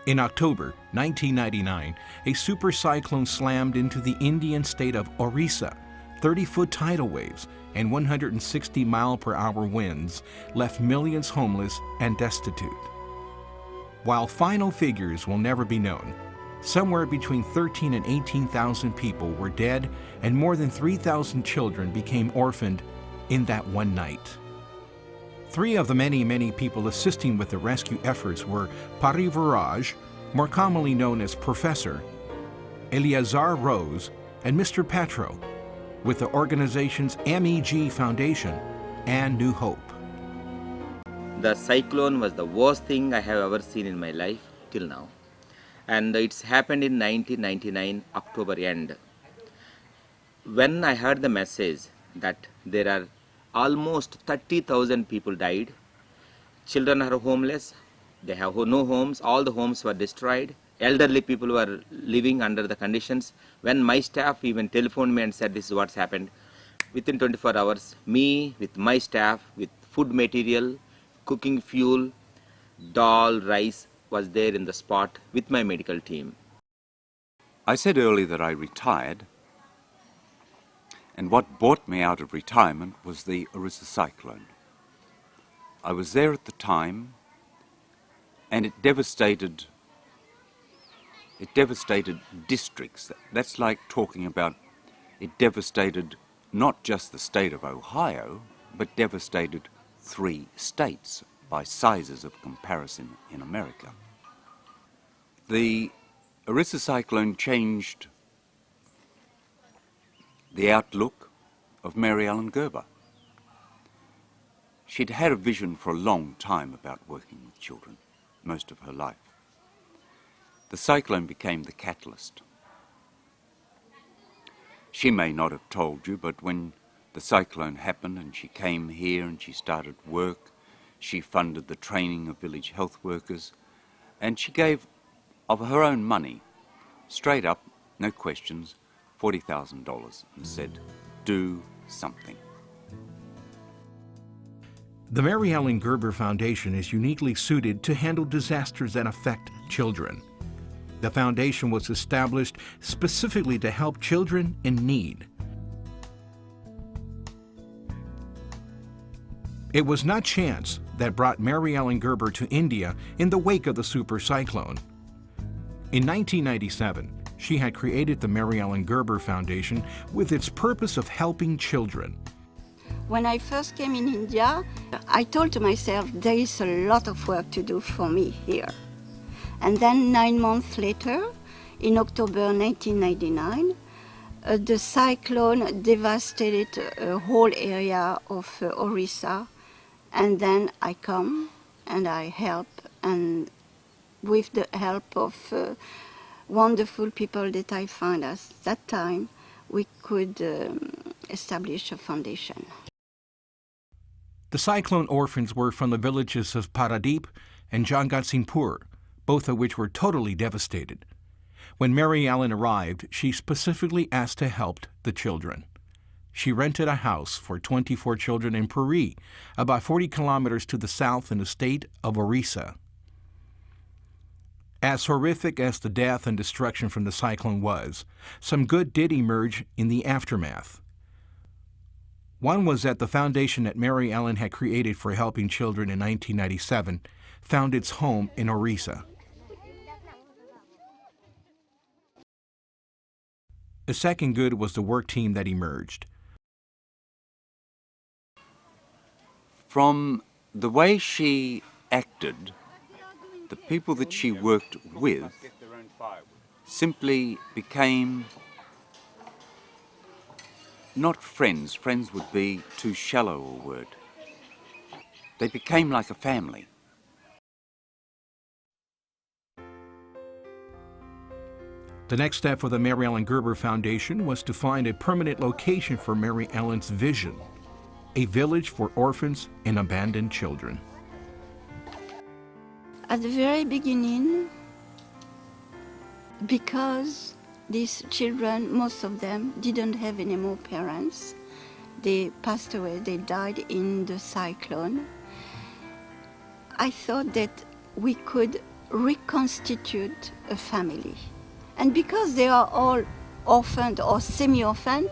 In October 1999, a super cyclone slammed into the Indian state of Orissa. 30-foot tidal waves and 160-mile-per-hour winds left millions homeless and destitute. While final figures will never be known, somewhere between 13 and 18,000 people were dead and more than 3,000 children became orphaned in that one night. Three of the many people assisting with the rescue efforts were Parivaraj, more commonly known as Professor, Eleazar Rose, and Mr. Petro, with the organization's MEG Foundation and New Hope. The cyclone was the worst thing I have ever seen in my life till now. And it's happened in 1999, October end. When I heard the message that there are almost 30,000 people died, children are homeless, they have no homes, all the homes were destroyed, elderly people were living under the conditions. When my staff even telephoned me and said this is what's happened, within 24 hours, me with my staff with food material, cooking fuel, dal, rice was there in the spot with my medical team. I said earlier that I retired, and what brought me out of retirement was the Orissa cyclone. I was there at the time, and it devastated districts. That's like talking about it devastated not just the state of Ohio, but devastated 3 states by sizes of comparison in America. The Orissa cyclone changed the outlook of Mary Ellen Gerber. She'd had a vision for a long time about working with children, most of her life. The cyclone became the catalyst. She may not have told you, but when the cyclone happened and she came here and she started work, she funded the training of village health workers, and she gave of her own money, straight up, no questions, $40,000, and said, do something. The Mary Ellen Gerber Foundation is uniquely suited to handle disasters that affect children. The foundation was established specifically to help children in need. It was not chance that brought Mary Ellen Gerber to India in the wake of the super cyclone. In 1997, she had created the Mary Ellen Gerber Foundation with its purpose of helping children. When I first came in India, I told to myself, there is a lot of work to do for me here. And then 9 months later, in October 1999, the cyclone devastated a whole area of Orissa. And then I come and I help, and with the help of wonderful people that I found at that time, we could establish a foundation. The cyclone orphans were from the villages of Paradeep and Jagatsinghpur, both of which were totally devastated. When Mary Ellen arrived, she specifically asked to help the children. She rented a house for 24 children in Puri, about 40 kilometers to the south in the state of Orissa. As horrific as the death and destruction from the cyclone was, some good did emerge in the aftermath. One was that the foundation that Mary Ellen had created for helping children in 1997 found its home in Orissa. The second good was the work team that emerged. From the way she acted, the people that she worked with simply became not friends. Friends would be too shallow a word. They became like a family. The next step for the Mary Ellen Gerber Foundation was to find a permanent location for Mary Ellen's vision, a village for orphans and abandoned children. At the very beginning, because these children, most of them, didn't have any more parents. They passed away, they died in the cyclone. I thought that we could reconstitute a family. And because they are all orphaned or semi-orphaned,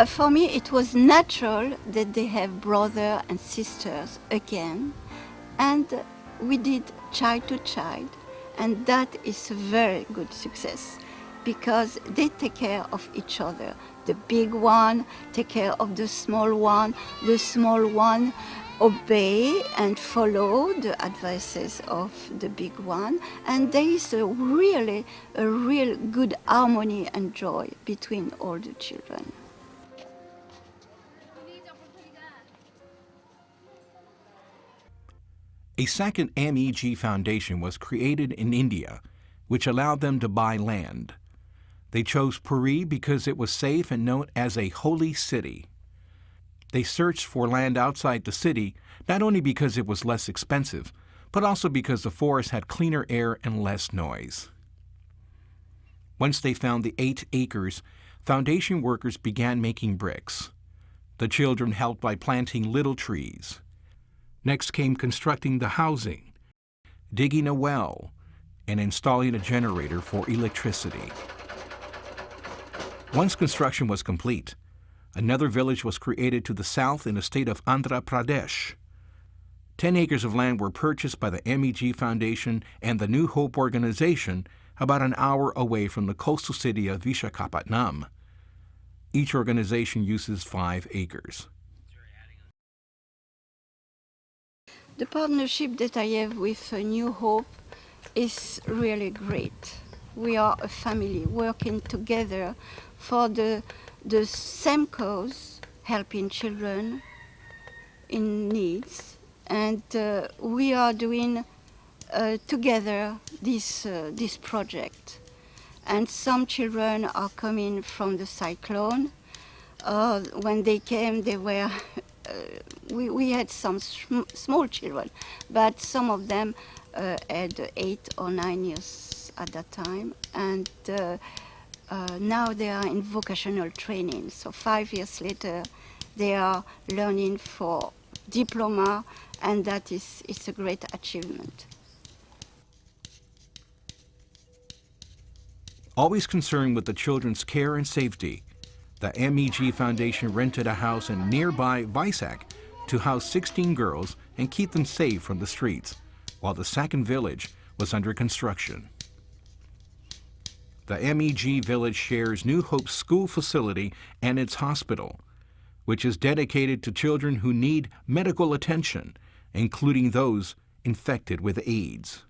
for me it was natural that they have brother and sisters again. And we did child to child, and that is a very good success because they take care of each other. The big one take care of the small one obey and follow the advices of the big one, and there is a real good harmony and joy between all the children. A second MEG Foundation was created in India, which allowed them to buy land. They chose Puri because it was safe and known as a holy city. They searched for land outside the city, not only because it was less expensive, but also because the forest had cleaner air and less noise. Once they found the 8 acres, foundation workers began making bricks. The children helped by planting little trees. Next came constructing the housing, digging a well, and installing a generator for electricity. Once construction was complete, another village was created to the south in the state of Andhra Pradesh. 10 acres of land were purchased by the MEG Foundation and the New Hope organization about an hour away from the coastal city of Visakhapatnam. Each organization uses 5 acres. The partnership that I have with New Hope is really great. We are a family working together for the same cause, helping children in needs, and we are doing together this project. And some children are coming from the cyclone. When they came, they were we had some small children, but some of them had 8 or 9 years at that time, and now they are in vocational training. So 5 years later, they are learning for diploma, and that it's a great achievement. Always concerned with the children's care and safety, the MEG Foundation rented a house in nearby Vizag to house 16 girls and keep them safe from the streets, while the second village was under construction. The MEG village shares New Hope's school facility and its hospital, which is dedicated to children who need medical attention, including those infected with AIDS.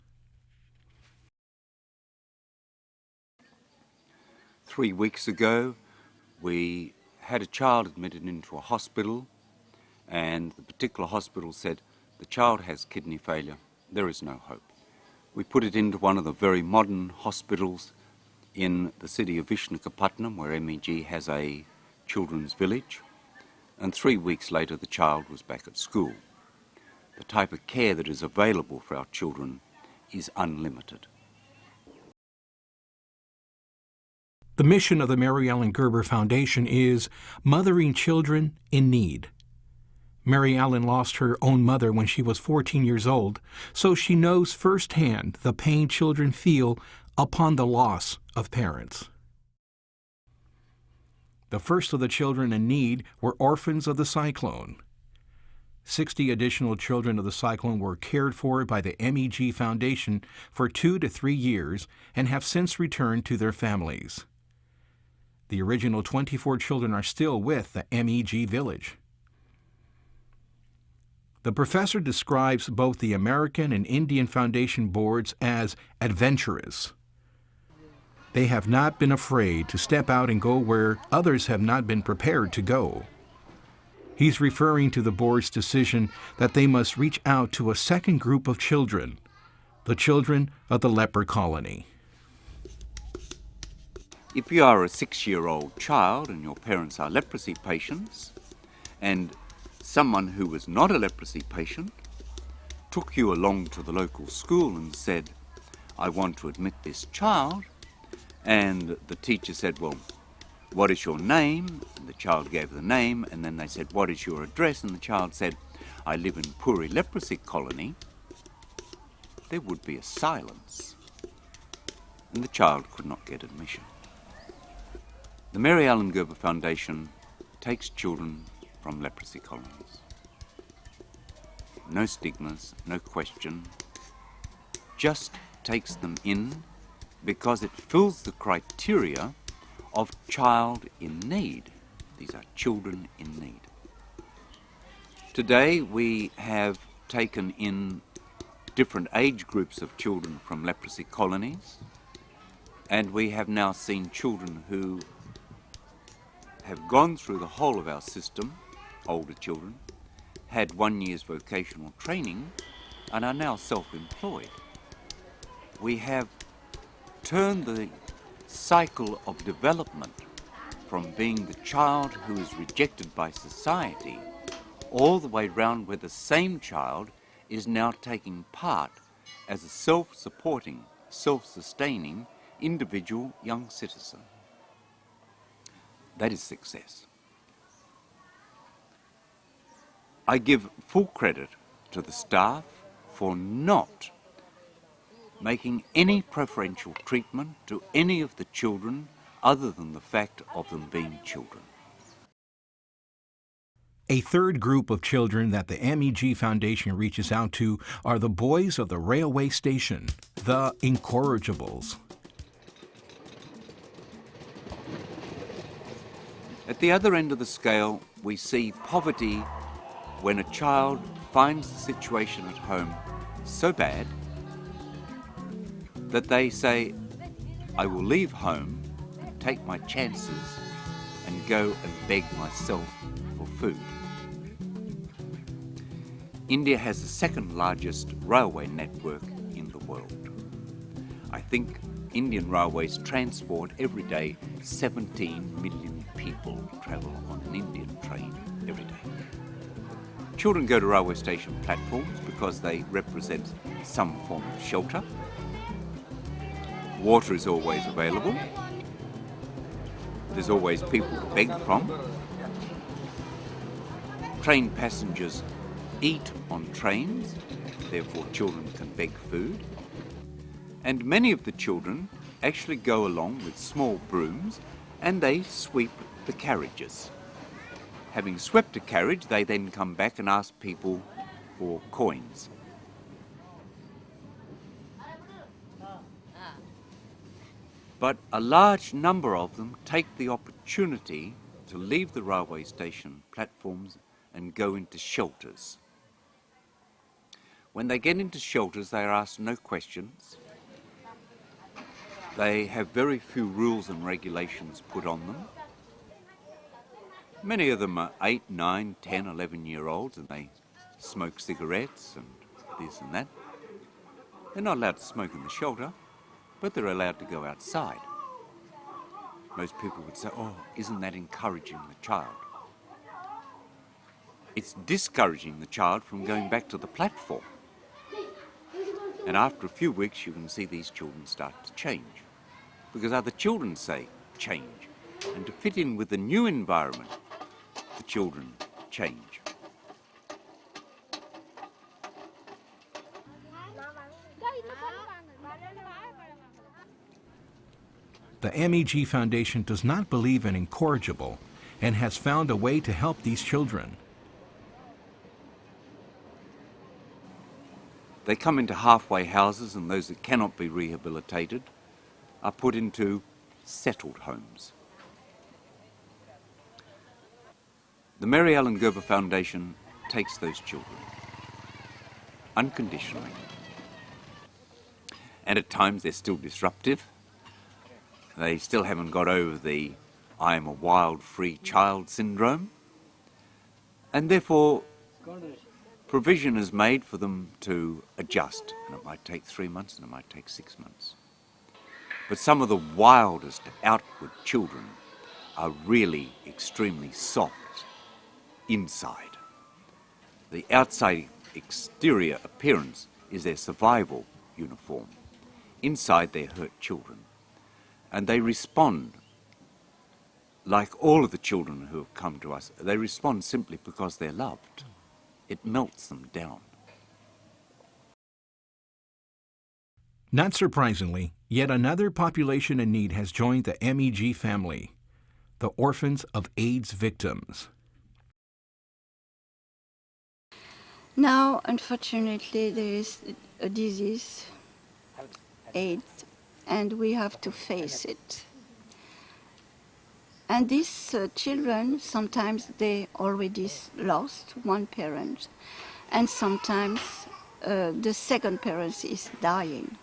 3 weeks ago, we had a child admitted into a hospital, and the particular hospital said, the child has kidney failure, there is no hope. We put it into one of the very modern hospitals in the city of Visakhapatnam, where MEG has a children's village, and 3 weeks later the child was back at school. The type of care that is available for our children is unlimited. The mission of the Mary Ellen Gerber Foundation is mothering children in need. Mary Ellen lost her own mother when she was 14 years old, so she knows firsthand the pain children feel upon the loss of parents. The first of the children in need were orphans of the cyclone. 60 additional children of the cyclone were cared for by the MEG Foundation for 2 to 3 years and have since returned to their families. The original 24 children are still with the MEG village. The professor describes both the American and Indian Foundation boards as adventurous. They have not been afraid to step out and go where others have not been prepared to go. He's referring to the board's decision that they must reach out to a second group of children, the children of the leper colony. If you are a 6-year-old child and your parents are leprosy patients, and someone who was not a leprosy patient took you along to the local school and said, I want to admit this child, and the teacher said, well, what is your name? And the child gave the name, and then they said, what is your address? And the child said, I live in Puri leprosy colony. there would be a silence, and the child could not get admission. The Mary Ellen Gerber Foundation takes children from leprosy colonies. No stigmas, no question, just takes them in because it fills the criteria of child in need. These are children in need. Today we have taken in different age groups of children from leprosy colonies, and we have now seen children who have gone through the whole of our system, older children, had 1 year's vocational training, and are now self-employed. We have turned the cycle of development from being the child who is rejected by society all the way round where the same child is now taking part as a self-supporting, self-sustaining individual young citizen. That is success. I give full credit to the staff for not making any preferential treatment to any of the children other than the fact of them being children. A third group of children that the MEG Foundation reaches out to are the boys of the railway station, the incorrigibles. At the other end of the scale, we see poverty when a child finds the situation at home so bad that they say, I will leave home, take my chances, and go and beg myself for food. India has the second largest railway network in the world. I think Indian Railways transport every day 17 million people travel on an Indian train every day. Children go to railway station platforms because they represent some form of shelter. Water is always available. There's always people to beg from. Train passengers eat on trains, therefore children can beg food. And many of the children actually go along with small brooms and they sweep the carriages. Having swept a carriage, they then come back and ask people for coins. But a large number of them take the opportunity to leave the railway station platforms and go into shelters. When they get into shelters, they are asked no questions. They have very few rules and regulations put on them. Many of them are 8, 9, 10, 11-year-olds, and they smoke cigarettes and this and that. They're not allowed to smoke in the shelter, but they're allowed to go outside. Most people would say, oh, isn't that encouraging the child? It's discouraging the child from going back to the platform. And after a few weeks, you can see these children start to change. Because other children say change. And to fit in with the new environment, the children change. The MEG Foundation does not believe in incorrigible and has found a way to help these children. They come into halfway houses, and those that cannot be rehabilitated are put into settled homes. The Mary Ellen Gerber Foundation takes those children unconditionally. And at times they're still disruptive. They still haven't got over the I am a wild, free child syndrome. And therefore, provision is made for them to adjust. And it might take 3 months and it might take 6 months. But some of the wildest outward children are really extremely soft inside. The outside exterior appearance is their survival uniform. Inside they're hurt children. And they respond like all of the children who have come to us. They respond simply because they're loved. It melts them down. Not surprisingly, yet another population in need has joined the MEG family, the orphans of AIDS victims. Now, unfortunately, there is a disease, AIDS, and we have to face it. And these children, sometimes they already lost one parent, and sometimes the second parent is dying.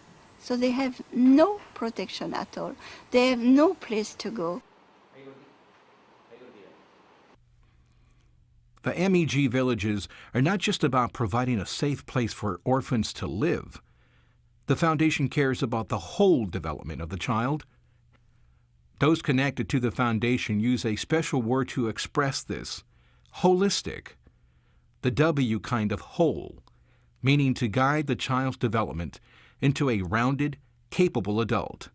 So they have no protection at all. They have no place to go. The MEG villages are not just about providing a safe place for orphans to live. The foundation cares about the whole development of the child. Those connected to the foundation use a special word to express this: holistic. The W kind of whole, meaning to guide the child's development into a rounded, capable adult.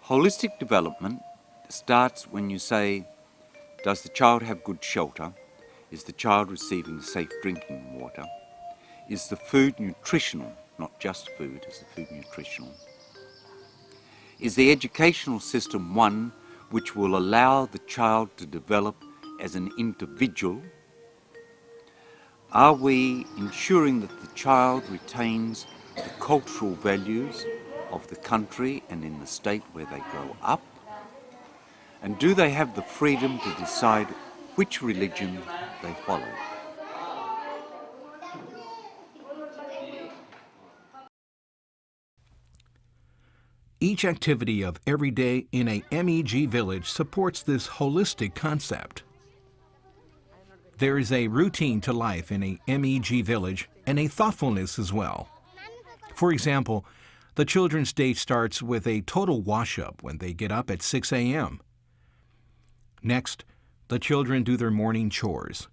Holistic development starts when you say, does the child have good shelter? Is the child receiving safe drinking water? Is the food nutritional? Not just food, is the food nutritional? Is the educational system one which will allow the child to develop as an individual? Are we ensuring that the child retains the cultural values of the country and in the state where they grow up? And do they have the freedom to decide which religion they follow? Each activity of every day in a MEG village supports this holistic concept. There is a routine to life in a MEG village and a thoughtfulness as well. For example, the children's day starts with a total wash-up when they get up at 6 a.m. Next, the children do their morning chores.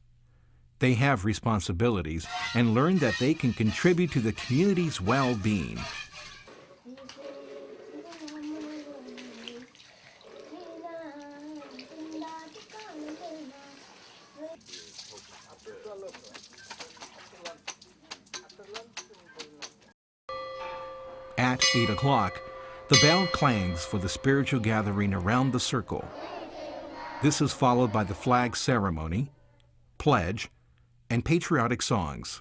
They have responsibilities and learn that they can contribute to the community's well-being. At 8 o'clock, the bell clangs for the spiritual gathering around the circle. This is followed by the flag ceremony, pledge, and patriotic songs.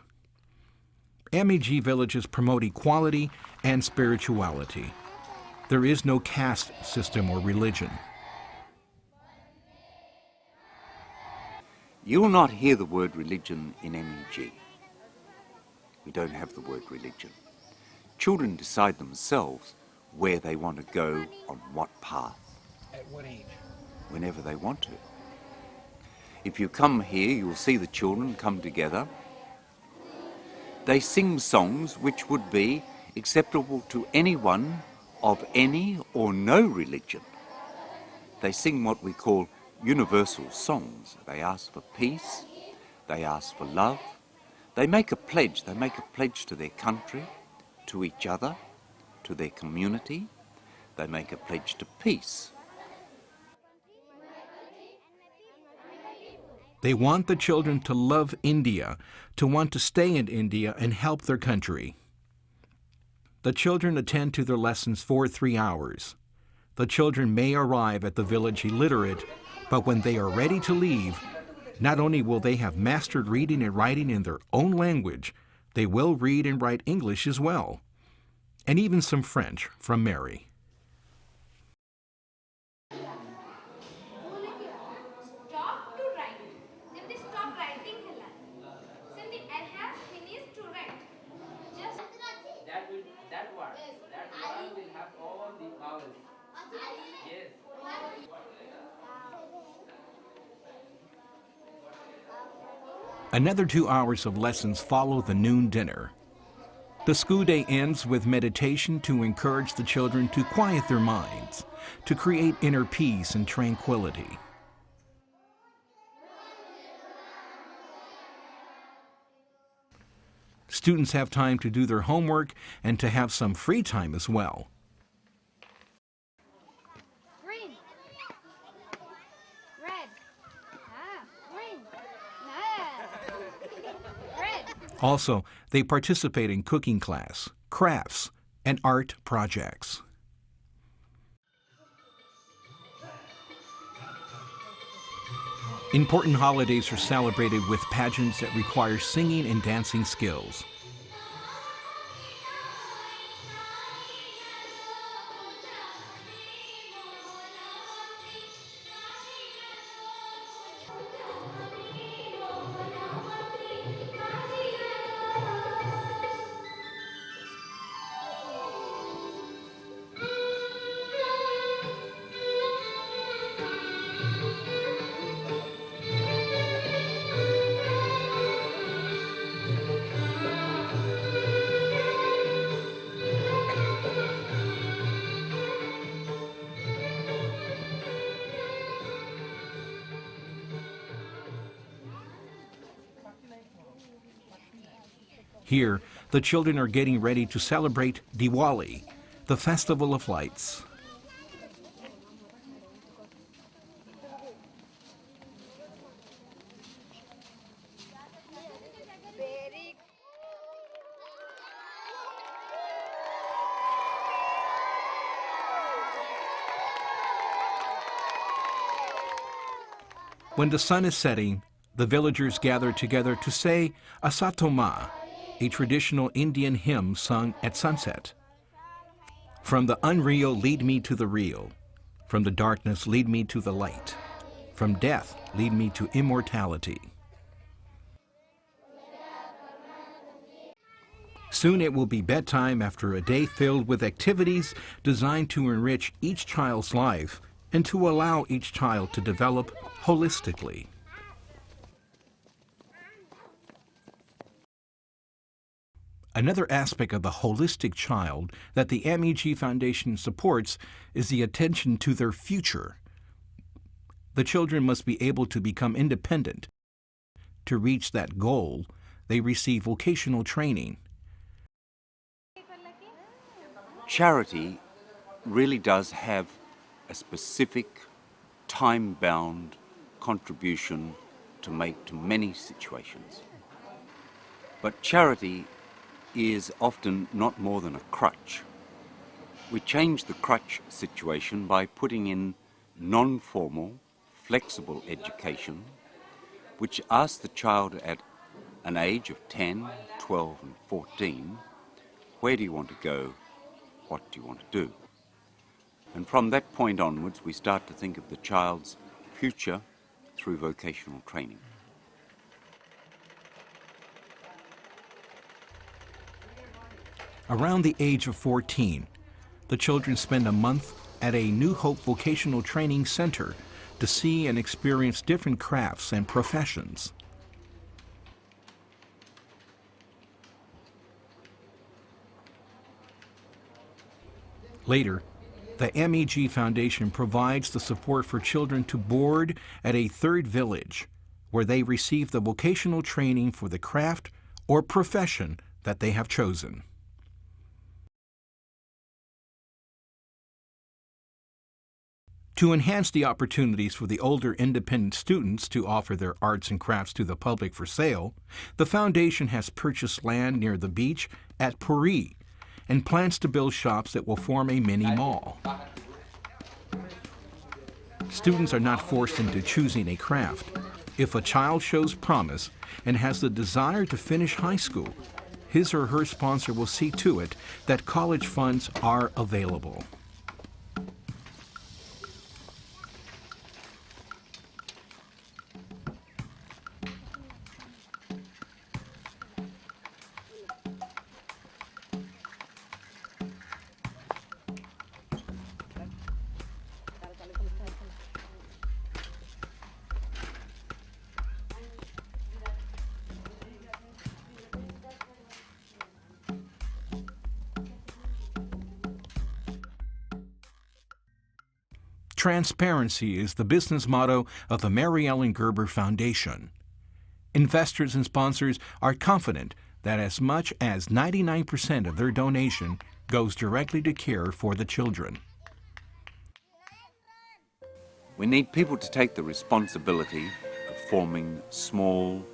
MEG villages promote equality and spirituality. There is no caste system or religion. You will not hear the word religion in MEG. We don't have the word religion. Children decide themselves where they want to go, on what path. At what age? Whenever they want to. If you come here, you'll see the children come together. They sing songs which would be acceptable to anyone of any or no religion. They sing what we call universal songs. They ask for peace, they ask for love, they make a pledge to their country, to each other, to their community, they make a pledge to peace. They want the children to love India, to want to stay in India and help their country. The children attend to their lessons for 3 hours. The children may arrive at the village illiterate, but when they are ready to leave, not only will they have mastered reading and writing in their own language, they will read and write English as well, and even some French from Mary. Stop to write. Then they stop writing. Then I have finished to write. Just that word will have all the vowels. Yes. Another 2 hours of lessons follow the noon dinner. The school day ends with meditation to encourage the children to quiet their minds, to create inner peace and tranquility. Students have time to do their homework and to have some free time as well. green. Red. Green. Red. Also, they participate in cooking class, crafts, and art projects. Important holidays are celebrated with pageants that require singing and dancing skills. Here, the children are getting ready to celebrate Diwali, the Festival of Lights. When the sun is setting, the villagers gather together to say Asatoma, a traditional Indian hymn sung at sunset. From the unreal, lead me to the real. From the darkness, lead me to the light. From death, lead me to immortality. Soon it will be bedtime after a day filled with activities designed to enrich each child's life and to allow each child to develop holistically. Another aspect of the holistic child that the MEG Foundation supports is the attention to their future. The children must be able to become independent. To reach that goal, they receive vocational training. Charity really does have a specific, time-bound contribution to make to many situations. But charity is often not more than a crutch. We change the crutch situation by putting in non-formal, flexible education, which asks the child at an age of 10, 12 and 14, where do you want to go? What do you want to do? And from that point onwards, we start to think of the child's future through vocational training. Around the age of 14, the children spend a month at a New Hope Vocational Training Center to see and experience different crafts and professions. Later, the MEG Foundation provides the support for children to board at a third village, where they receive the vocational training for the craft or profession that they have chosen. To enhance the opportunities for the older independent students to offer their arts and crafts to the public for sale, the Foundation has purchased land near the beach at Puri and plans to build shops that will form a mini mall. Students are not forced into choosing a craft. If a child shows promise and has the desire to finish high school, his or her sponsor will see to it that college funds are available. Transparency is the business motto of the Mary Ellen Gerber Foundation. Investors and sponsors are confident that as much as 99% of their donation goes directly to care for the children. We need people to take the responsibility of forming small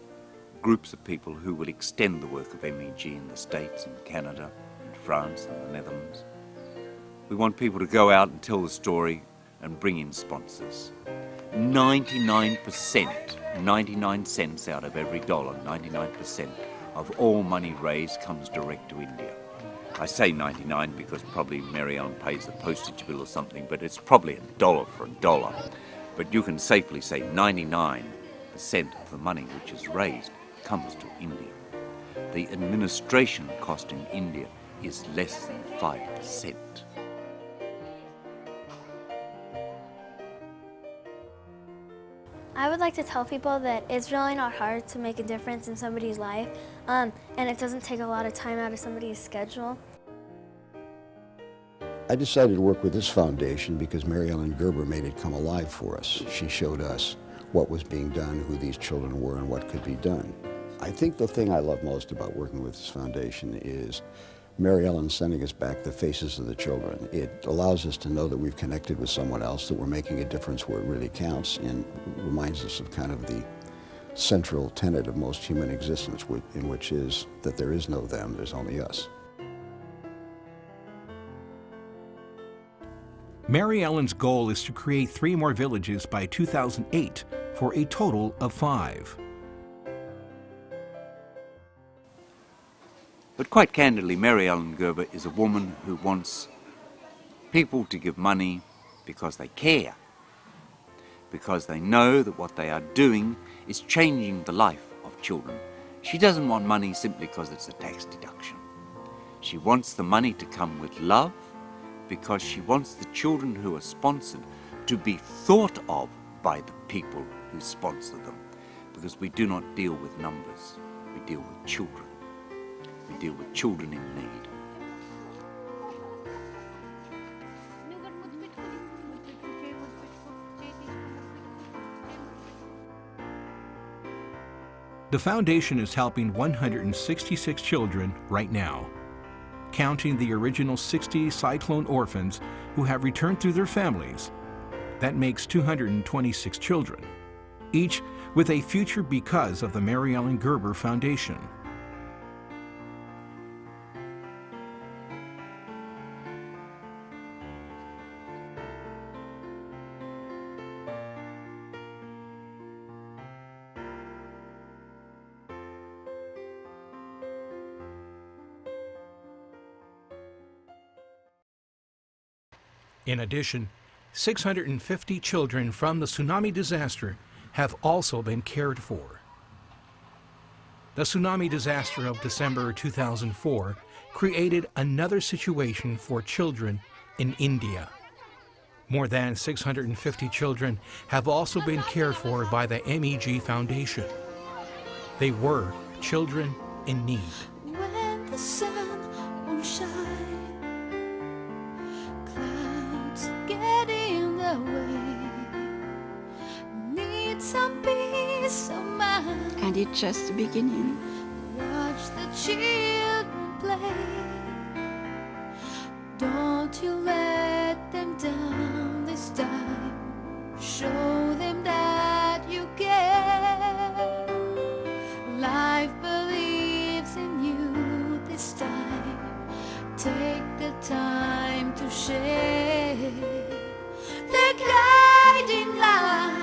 groups of people who will extend the work of MEG in the States and Canada and France and the Netherlands. We want people to go out and tell the story and bring in sponsors. 99%, 99 cents out of every dollar, 99% of all money raised comes direct to India. I say 99 because probably Mary Ellen pays the postage bill or something, but it's probably $1 for $1. But you can safely say 99% of the money which is raised comes to India. The administration cost in India is less than 5%. I would like to tell people that it's really not hard to make a difference in somebody's life, and it doesn't take a lot of time out of somebody's schedule. I decided to work with this foundation because Mary Ellen Gerber made it come alive for us. She showed us what was being done, who these children were, and what could be done. I think the thing I love most about working with this foundation is Mary Ellen sending us back the faces of the children. It allows us to know that we've connected with someone else, that we're making a difference where it really counts, and reminds us of kind of the central tenet of most human existence, in which is that there is no them, there's only us. Mary Ellen's goal is to create 3 more villages by 2008 for a total of 5. But quite candidly, Mary Ellen Gerber is a woman who wants people to give money because they care, because they know that what they are doing is changing the life of children. She doesn't want money simply because it's a tax deduction. She wants the money to come with love, because she wants the children who are sponsored to be thought of by the people who sponsor them, because we do not deal with numbers, we deal with children. We deal with children in need. The foundation is helping 166 children right now, counting the original 60 cyclone orphans who have returned to their families. That makes 226 children, each with a future because of the Mary Ellen Gerber Foundation. In addition, 650 children from the tsunami disaster have also been cared for. The tsunami disaster of December 2004 created another situation for children in India. More than 650 children have also been cared for by the MEG Foundation. They were children in need. When the sun won't shine, clouds get in the way, need some peace of mind. And it's just the beginning. Watch the children play. Don't you let them down this time. Show them that you care. Life believes in you this time. Take the time to share the guiding light.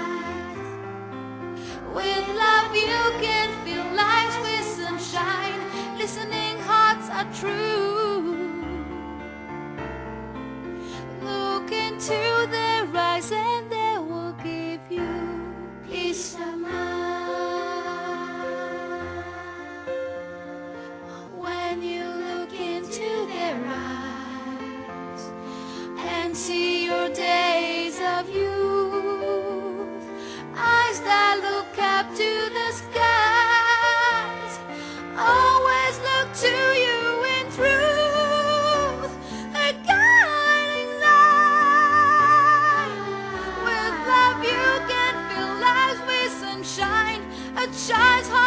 With love you can fill lives with sunshine. Listening hearts are true. Look into their eyes and they will give you peace of mind. When you look into their eyes and see your days of youth, eyes that look up to the skies, always look to you in truth, a guiding light. With love you can fill lives with sunshine, a child's heart